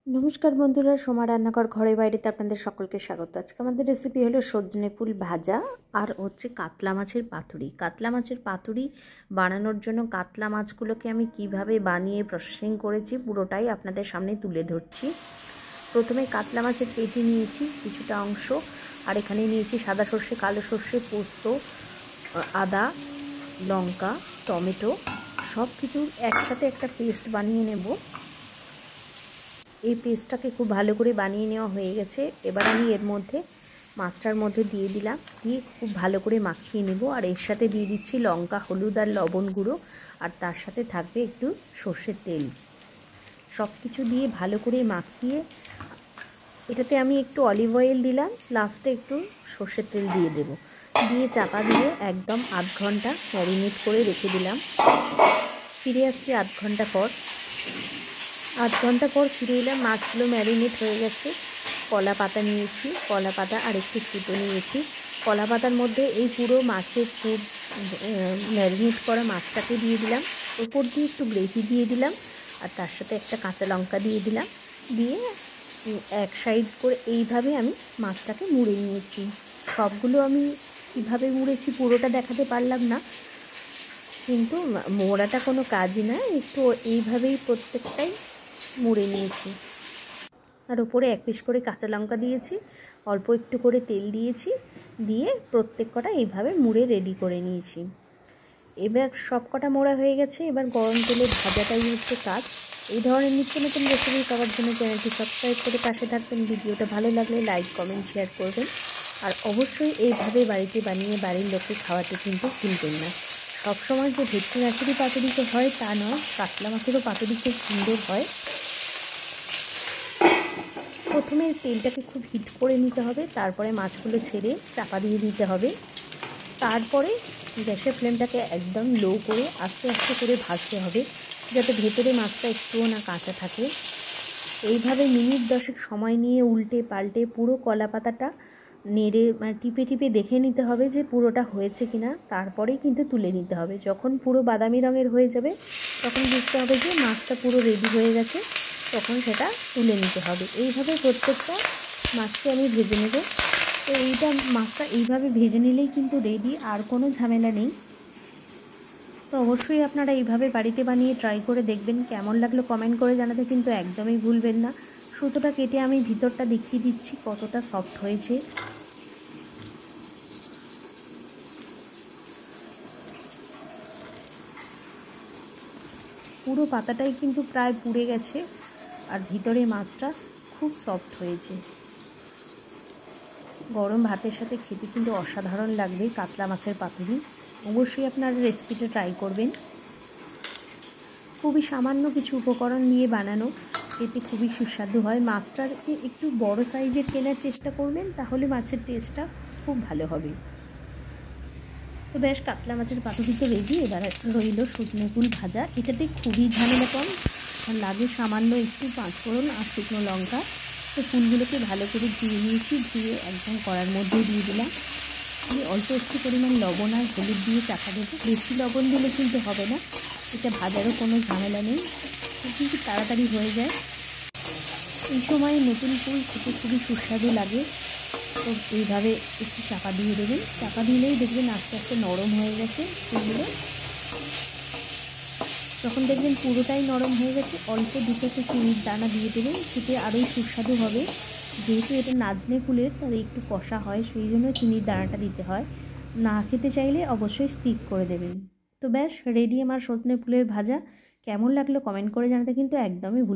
নমস্কার বন্ধুরা, সোমা রান্নাঘর ঘরে বাইরেতে আপনাদের সকলকে স্বাগত। আজকে আমাদের রেসিপি হলো সজনে ফুল ভাজা আর হচ্ছে কাতলা মাছের পাতুরি। কাতলা মাছের পাতুরি বানানোর জন্য কাতলা মাছগুলোকে আমি কিভাবে বানিয়ে প্রসেসিং করেছি পুরোটাই আপনাদের সামনে তুলে ধরছি। প্রথমে কাতলা মাছের পেটি নিয়েছি কিছুটা অংশ, আর এখানে নিয়েছি সাদা সর্ষে, কালো সর্ষে, পোস্ত, আদা, লঙ্কা, টমেটো, সব কিছু একসাথে একটা পেস্ট বানিয়ে নেব। এই পেস্টটাকে খুব ভালো করে বানিয়ে নেওয়া হয়ে গেছে। এবার আমি এর মধ্যে মাছটার মধ্যে দিয়ে দিলাম, দিয়ে খুব ভালো করে মাখিয়ে নেব। আর এর সাথে দিয়ে দিচ্ছি লঙ্কা, হলুদ আর লবণ গুঁড়ো, আর তার সাথে থাকবে একটু সর্ষের তেল। সব কিছু দিয়ে ভালো করে মাখিয়ে এটাতে আমি একটু অলিভ অয়েল দিলাম, লাস্টে একটু সর্ষের তেল দিয়ে দেব, দিয়ে চাপা দিয়ে একদম আধ ঘন্টা ম্যারিনেট করে রেখে দিলাম। ফিরে আসছি আধ ঘন্টা পর। আধ ঘন্টা পর ফিরে এলাম, মাছগুলো ম্যারিনেট হয়ে গেছে। কলা পাতা নিয়েছি, কলা পাতা আর একটু ফুটো নিয়েছি। কলা পাতার মধ্যে এই পুরো মাছের ম্যারিনেট করা মাছটাকে দিয়ে দিলাম, ওপর দিয়ে একটু গ্রেভি দিয়ে দিলাম, আর তার সাথে একটা কাঁচা লঙ্কা দিয়ে দিলাম। দিয়ে এক সাইড করে এইভাবে আমি মাছটাকে মুড়ে নিয়েছি। সবগুলো আমি কীভাবে মুড়েছি পুরোটা দেখাতে পারলাম না, কিন্তু মোড়াটা কোনো কাজই না, একটু এইভাবেই প্রত্যেকটাই মুড়ে নিয়েছি। আর ওপরে এক পিস করে কাঁচা লঙ্কা দিয়েছি, অল্প একটু করে তেল দিয়েছি, দিয়ে প্রত্যেক কটা এইভাবে মুড়ে রেডি করে নিয়েছি। এবার সব কটা মোড়া হয়ে গেছে। এবার গরম তেলে ভাজাটাই হচ্ছে কাজ। এই ধরনের নিত্য নতুন রেসিপি পাওয়ার জন্য চ্যানেলটি সাবস্ক্রাইব করে পাশে থাকবেন। ভিডিওটা ভালো লাগলে লাইক, কমেন্ট, শেয়ার করবেন। আর অবশ্যই এইভাবে বাড়িতে বানিয়ে বাড়ির লোককে খাওয়াতে কিন্তু ভুলবেন না। সবসময় যে ভেটকি মাছেরই পাতুরি হয় তা নয়, কাতলা মাছেরও পাতুরি খুব সুন্দর হয়। প্রথমে তেলটাকে খুব হিট করে নিতে হবে, তারপরে মাছগুলো ছেড়ে চাপা দিয়ে দিতে হবে। তারপরে গ্যাসের ফ্লেমটাকে একদম লো করে আস্তে আস্তে করে ভাজতে হবে, যাতে ভেতরে মাছটা একটুও না কাঁচা থাকে। এইভাবে মিনিট 10 সময় নিয়ে উল্টে পাল্টে পুরো কলা পাতাটা নেড়ে টিপে টিপে দেখে নিতে হবে যে পুরোটা হয়েছে কিনা, তারপরেই কিন্তু তুলে নিতে হবে। যখন পুরো বাদামি রঙের হয়ে যাবে তখন বুঝতে হবে যে মাছটা পুরো রেডি হয়ে গেছে, তখন সেটা তুলে নিতে হবে। এইভাবে প্রত্যেকটা মাছকে আমি ভেজে নেব। তো মাছটা এইভাবে ভেজে নিলেই কিন্তু রেডি, আর কোনো ঝামেলা নেই। তো অবশ্যই আপনারা এইভাবে বাড়িতে বানিয়ে ট্রাই করে দেখবেন। কেমন লাগলো কমেন্ট করে জানাতে কিন্তু একদমই ভুলবেন না। সুতোটা কেটে আমি ভিতরটা দেখিয়ে দিচ্ছি কতটা সফট হয়েছে। পুরো পাতাটাই কিন্তু প্রায় পুড়ে গেছে, আর ভিতরে মাছটা খুব সফট হয়েছে। গরম ভাতের সাথে খেতে কিন্তু অসাধারণ লাগবে কাতলা মাছের পাতুরি। অবশ্যই আপনারা রেসিপিটা ট্রাই করবেন। খুবই সামান্য কিছু উপকরণ নিয়ে বানানো, এতে খুবই সুস্বাদু হয়। মাছটাকে একটু বড় সাইজের কেনার চেষ্টা করবেন, তাহলে মাছের টেস্টটা খুব ভালো হবে। তো বেশ, কাতলা মাছের পাতুরি তো রেডি। এবার রইল সজনে ফুল ভাজা। এটাতে খুবই ঝামেলা কম, লাগে সামান্য একটু পাঁচফোড়ন আর শুকনো লঙ্কা। তো ফুলগুলোকে ভালো করে ধুয়ে নিয়েছি, ধুয়ে একদম কড়ার মধ্যে দিয়ে দিলাম। দিয়ে অল্প একটু পরিমাণ লবণ আর হলুদ দিয়ে চাপা দেবো। বেশি লবণ দিলে কিন্তু হবে না, এটা ভাজারও কোনো ঝামেলা নেই, কিন্তু তাড়াতাড়ি হয়ে যায়। এই সময় নতুন ফুল খেতে খুবই সুস্বাদু লাগে। তো এইভাবে একটু চাপা দিয়ে দেবেন, চাপা দিলেই দেখবেন আস্তে আস্তে নরম হয়ে গেছে ফুলগুলো। যখন দেখবেন পুরোটাই নরম হয়ে গেছে, অল্প দুটো চিনির দানা দিয়ে দেবেন, খেতে আরোই সুস্বাদু হবে। যেহেতু এটা নাজনে ফুলের, তার একটু কষা হয়, সেই জন্য চিনির দানাটা দিতে হয়। না খেতে চাইলে অবশ্যই স্কিপ করে দেবেন। তো ব্যাস রেডি আমার সজনে ফুলের ভাজা। কেমন লাগলো কমেন্ট করে জানাতে কিন্তু একদমই ভুল